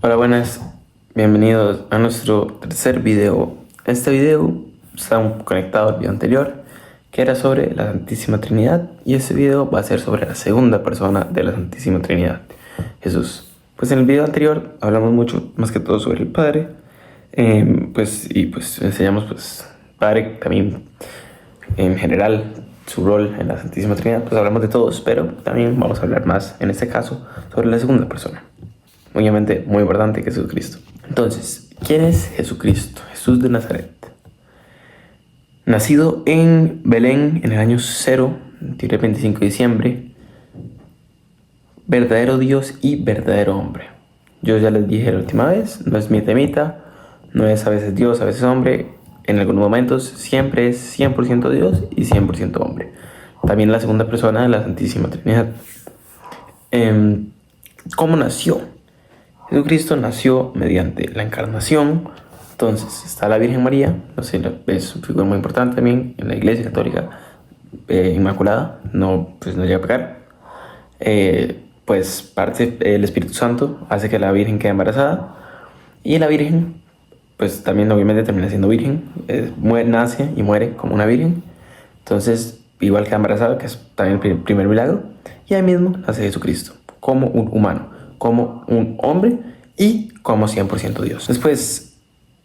Hola, buenas, bienvenidos a nuestro tercer video. Este video está conectado al video anterior, que era sobre la Santísima Trinidad, y este video va a ser sobre la segunda persona de la Santísima Trinidad, Jesús. Pues en el video anterior hablamos mucho, más que todo, sobre el Padre, pues enseñamos Padre también en general, su rol en la Santísima Trinidad. Pues hablamos de todos, pero también vamos a hablar más en este caso sobre la segunda persona, obviamente muy importante, que es Jesucristo. Entonces, ¿quién es Jesucristo? Jesús de Nazaret. Nacido en Belén en el año 0, el 25 de diciembre, verdadero Dios y verdadero hombre. Yo ya les dije la última vez, no es mi temita, no es a veces Dios, a veces hombre. En algunos momentos siempre es 100% Dios y 100% hombre. También la segunda persona de la Santísima Trinidad. ¿Cómo nació? Jesucristo nació mediante la encarnación. Entonces está la Virgen María, no sé, es una figura muy importante también en la Iglesia Católica, Inmaculada, no, pues no llega a pecar. Pues parte el Espíritu Santo hace que la Virgen quede embarazada, y la Virgen pues también obviamente termina siendo virgen, nace y muere como una virgen. Entonces igual queda embarazada, que es también el primer milagro, y ahí mismo nace Jesucristo como un humano, como un hombre y como 100% Dios. Después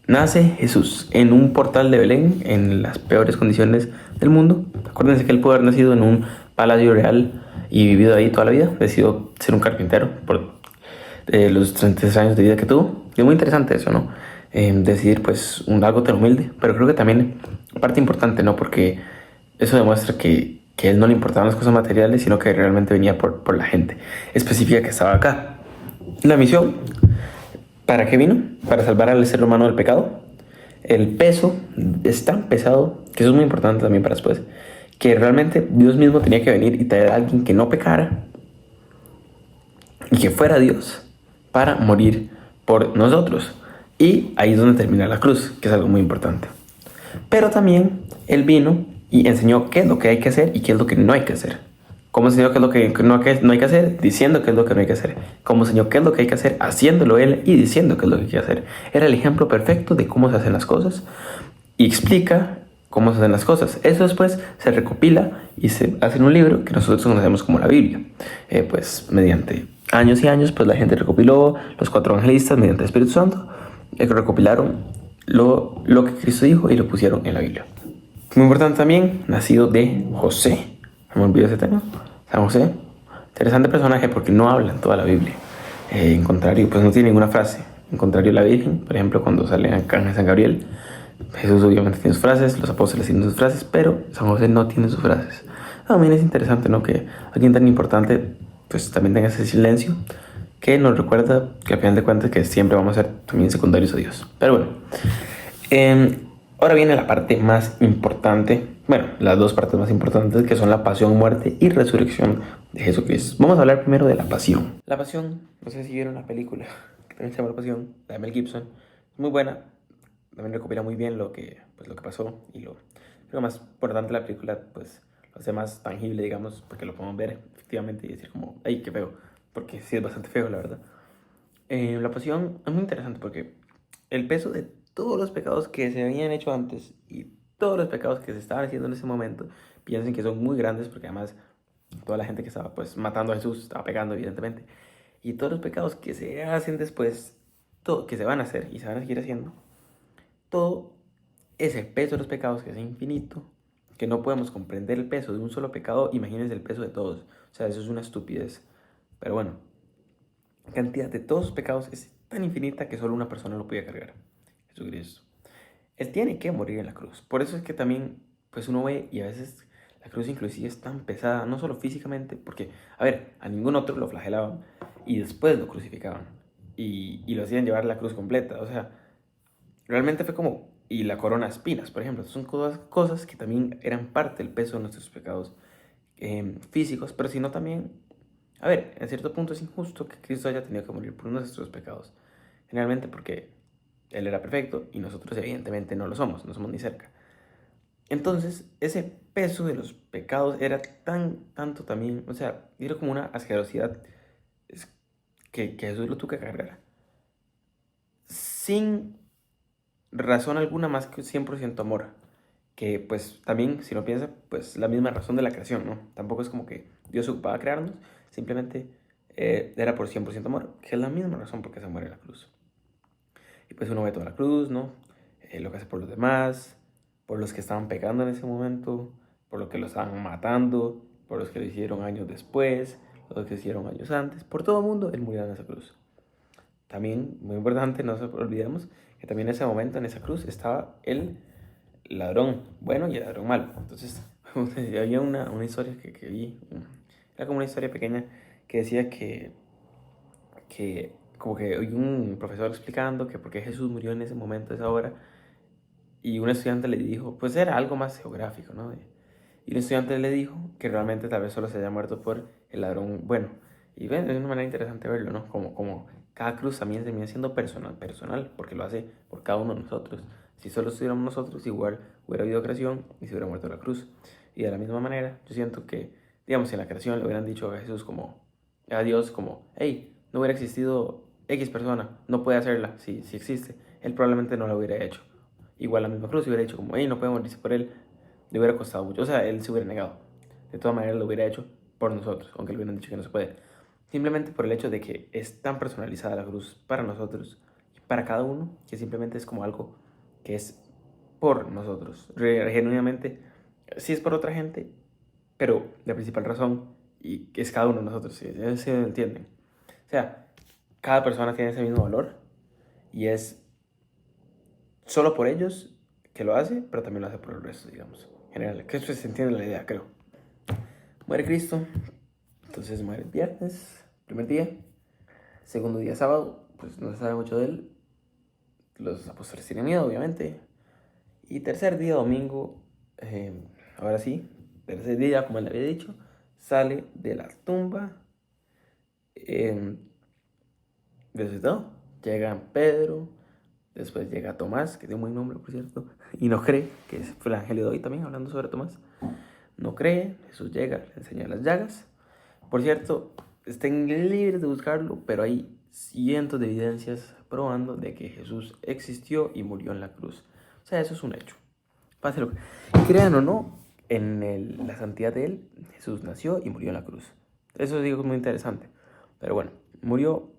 nace Jesús en un portal de Belén, en las peores condiciones del mundo. Acuérdense que él pudo haber nacido en un palacio real y vivido ahí toda la vida. Decidió ser un carpintero por los 33 años de vida que tuvo. Y es muy interesante eso, ¿no? Decidir pues algo tan humilde. Pero creo que también parte importante, ¿no? Porque eso demuestra que a él no le importaban las cosas materiales, sino que realmente venía por la gente específica que estaba acá. La misión, ¿para qué vino? Para salvar al ser humano del pecado. El peso es tan pesado, que eso es muy importante también para después, que realmente Dios mismo tenía que venir y traer a alguien que no pecara y que fuera Dios para morir por nosotros. Y ahí es donde termina la cruz, que es algo muy importante. Pero también Él vino y enseñó qué es lo que hay que hacer y qué es lo que no hay que hacer. ¿Cómo enseñó qué es lo que no hay que hacer? Diciendo qué es lo que no hay que hacer. ¿Cómo enseñó qué es lo que hay que hacer? Haciéndolo Él y diciendo qué es lo que hay que hacer. Era el ejemplo perfecto de cómo se hacen las cosas y explica cómo se hacen las cosas. Eso después se recopila y se hace en un libro que nosotros conocemos como la Biblia. Pues mediante años y años, pues la gente recopiló, los cuatro evangelistas, mediante el Espíritu Santo, recopilaron lo que Cristo dijo y lo pusieron en la Biblia. Muy importante también, nacido de José. No me olvido ese tema. San José. Interesante personaje porque no habla en toda la Biblia. En contrario, pues no tiene ninguna frase. En contrario, la Virgen, por ejemplo, cuando sale en San Gabriel, Jesús obviamente tiene sus frases, los apóstoles tienen sus frases, pero San José no tiene sus frases. También es interesante, ¿no? Que alguien tan importante, pues también tenga ese silencio, que nos recuerda que al final de cuentas que siempre vamos a ser también secundarios a Dios. Pero bueno, ahora viene la parte más importante, bueno, las dos partes más importantes, que son la pasión, muerte y resurrección de Jesucristo. Vamos a hablar primero de la pasión. La pasión, no sé si vieron la película, que también se llama La Pasión, la de Mel Gibson. Es muy buena, también recopila muy bien lo que pasó, y lo más importante de la película, pues lo hace más tangible, digamos, porque lo podemos ver efectivamente y decir como, ¡ay, qué feo! Porque sí es bastante feo, la verdad. La pasión es muy interesante porque el peso de todos los pecados que se habían hecho antes y todos los pecados que se estaban haciendo en ese momento, piensen que son muy grandes, porque además toda la gente que estaba pues matando a Jesús estaba pegando, evidentemente, y todos los pecados que se hacen después, todo, que se van a hacer y se van a seguir haciendo, todo ese peso de los pecados, que es infinito, que no podemos comprender el peso de un solo pecado, imagínense el peso de todos. O sea, eso es una estupidez. Pero bueno, la cantidad de todos los pecados es tan infinita que solo una persona lo puede cargar: Jesucristo. Él tiene que morir en la cruz. Por eso es que también, pues uno ve, y a veces la cruz inclusive es tan pesada, no solo físicamente, porque, a ver, a ningún otro lo flagelaban y después lo crucificaban. Y lo hacían llevar la cruz completa. O sea, realmente fue como, y la corona de espinas, por ejemplo, son cosas que también eran parte del peso de nuestros pecados físicos, pero sino también, a ver, en cierto punto es injusto que Cristo haya tenido que morir por nuestros pecados, generalmente porque Él era perfecto y nosotros evidentemente no lo somos, no somos ni cerca. Entonces, ese peso de los pecados era tanto también, o sea, era como una asquerosidad, que Jesús lo tuvo que cargar. sin razón alguna más que 100% amor. Que pues también, si no piensa, pues la misma razón de la creación, ¿no? Tampoco es como que Dios se ocupaba de crearnos, simplemente era por 100% amor, que es la misma razón por qué se muere en la cruz. Y pues uno ve toda la cruz, ¿no? Lo que hace por los demás, por los que estaban pecando en ese momento, por los que lo estaban matando, por los que lo hicieron años después, los que hicieron años antes, por todo el mundo, Él murió en esa cruz. También, muy importante, no nos olvidemos que también en ese momento, en esa cruz, estaba el ladrón bueno y el ladrón malo. Entonces, había una historia que vi, era como una historia pequeña que decía que como que oí un profesor explicando que por qué Jesús murió en ese momento, a esa hora, y un estudiante le dijo, pues era algo más geográfico, ¿no? Y un estudiante le dijo que realmente tal vez solo se haya muerto por el ladrón bueno. Y ven, es una manera interesante verlo, ¿no? Como cada cruz también termina siendo personal, porque lo hace por cada uno de nosotros. Si solo estuviéramos nosotros, igual hubiera habido creación y se hubiera muerto la cruz. Y de la misma manera, yo siento que, digamos, si en la creación le hubieran dicho a Jesús como, a Dios como, hey, no hubiera existido X persona, no puede hacerla, si existe, él probablemente no lo hubiera hecho. Igual la misma cruz hubiera dicho como, hey, no puede morirse por él, le hubiera costado mucho, o sea, él se hubiera negado. De todas maneras lo hubiera hecho por nosotros, aunque le hubieran dicho que no se puede. Simplemente por el hecho de que es tan personalizada la cruz para nosotros y para cada uno, que simplemente es como algo que es por nosotros. Genuinamente, sí es por otra gente, pero la principal razón y que es cada uno de nosotros, ¿sí? ¿Sí me entienden? O sea, cada persona tiene ese mismo valor y es solo por ellos que lo hace, pero también lo hace por el resto, digamos. En general, que eso se entiende la idea, creo. Muere Cristo, entonces muere el viernes, primer día. Segundo día sábado, pues no se sabe mucho de él. Los apóstoles tienen miedo, obviamente. Y tercer día, domingo, ahora sí, tercer día, como le había dicho, sale de la tumba. Resucitó. Llega Pedro, después llega Tomás, que tiene un buen nombre, por cierto, y no cree, que fue el evangelio de hoy también, hablando sobre Tomás. No cree, Jesús llega, le enseña las llagas. Por cierto, estén libres de buscarlo, pero hay cientos de evidencias probando de que Jesús existió y murió en la cruz. O sea, eso es un hecho. Páselo. Crean o no, en la santidad de él, Jesús nació y murió en la cruz. Eso digo es muy interesante. Pero bueno, murió,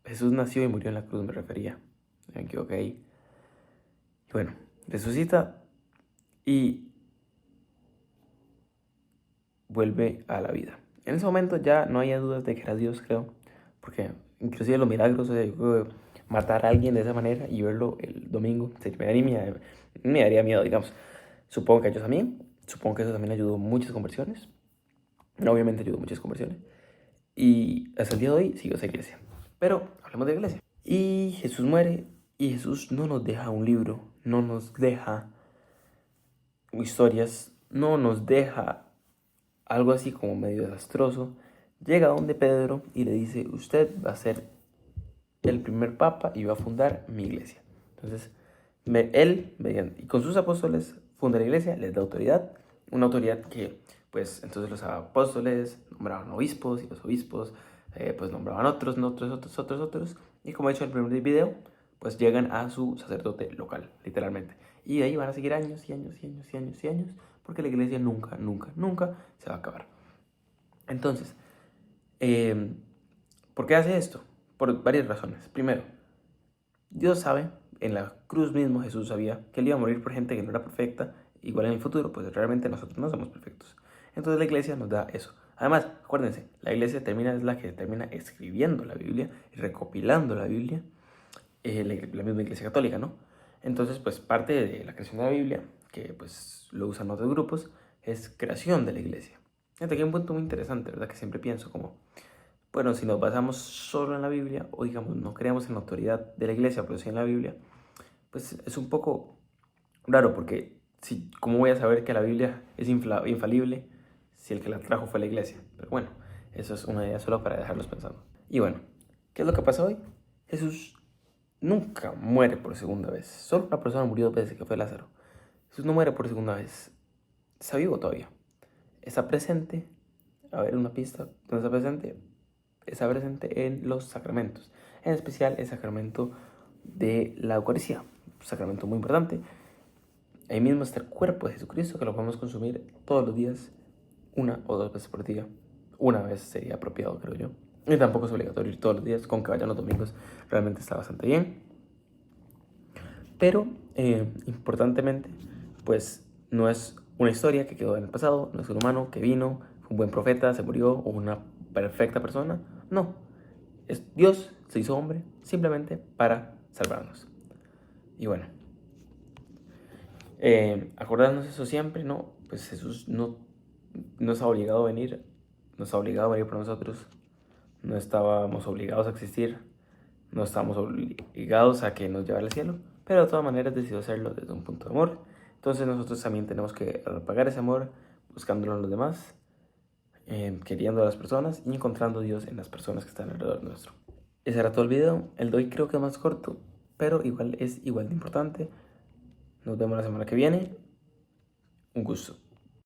Jesús nació y murió en la cruz, me refería. Me equivoqué ahí. Y bueno, resucita y vuelve a la vida. En ese momento ya no había dudas de que era Dios, creo, porque inclusive los milagros, o sea, yo creo que matar a alguien de esa manera y verlo el domingo, me daría miedo, digamos. Supongo que a ellos también, supongo que eso también ayudó muchas conversiones, obviamente ayudó muchas conversiones, y hasta el día de hoy sigo esa iglesia. Pero hablemos de la iglesia. Y Jesús muere, y Jesús no nos deja un libro, no nos deja historias, no nos deja algo así como medio desastroso. Llega donde Pedro y le dice, usted va a ser el primer papa y va a fundar mi iglesia. Entonces, él, y con sus apóstoles, funda la iglesia, les da autoridad, una autoridad que, pues, entonces los apóstoles nombraban obispos y los obispos, pues, nombraban otros, y como he dicho en el primer video, pues llegan a su sacerdote local, literalmente. Y de ahí van a seguir años y años y años y años y años, porque la iglesia nunca, nunca, nunca se va a acabar. Entonces, ¿por qué hace esto? Por varias razones. Primero, Dios sabe, en la cruz mismo Jesús sabía que él iba a morir por gente que no era perfecta, igual en el futuro, pues realmente nosotros no somos perfectos. Entonces la iglesia nos da eso. Además, acuérdense, la iglesia es la que termina escribiendo la Biblia y recopilando la Biblia, la misma iglesia católica, ¿no? Entonces, pues parte de la creación de la Biblia, que pues lo usan otros grupos, es creación de la iglesia. Fíjate que hay un punto muy interesante, ¿verdad? Que siempre pienso como, bueno, si nos basamos solo en la Biblia, o digamos, no creemos en la autoridad de la iglesia, pero sí en la Biblia, pues es un poco raro, porque ¿cómo voy a saber que la Biblia es infalible si el que la trajo fue la iglesia? Pero bueno, eso es una idea solo para dejarlos pensando. Y bueno, ¿qué es lo que pasa hoy? Jesús nunca muere por segunda vez. Solo una persona murió 2 veces, que fue Lázaro. Jesús no muere por segunda vez. Está vivo todavía. Está presente. A ver, una pista. ¿Dónde está presente? Está presente en los sacramentos. En especial el sacramento de la Eucaristía, un sacramento muy importante. Ahí mismo está el cuerpo de Jesucristo, que lo podemos consumir todos los días, 1 o 2 veces por día. Una vez sería apropiado, creo yo. Y tampoco es obligatorio ir todos los días, con que vayan los domingos realmente está bastante bien. Pero, importantemente, pues no es una historia que quedó en el pasado, no es un humano que vino, fue un buen profeta, se murió, o una perfecta persona. No, es Dios se hizo hombre simplemente para salvarnos. Y bueno, acordarnos eso siempre, ¿no? Pues Jesús no nos ha obligado a venir, nos ha obligado a venir por nosotros, no estábamos obligados a existir, no estábamos obligados a que nos llevara al cielo, pero de todas maneras decidió hacerlo desde un punto de amor. Entonces nosotros también tenemos que pagar ese amor buscándolo en los demás, queriendo a las personas y encontrando a Dios en las personas que están alrededor nuestro. Ese era todo el video. El de hoy creo que es más corto, pero igual es igual de importante. Nos vemos la semana que viene. Un gusto.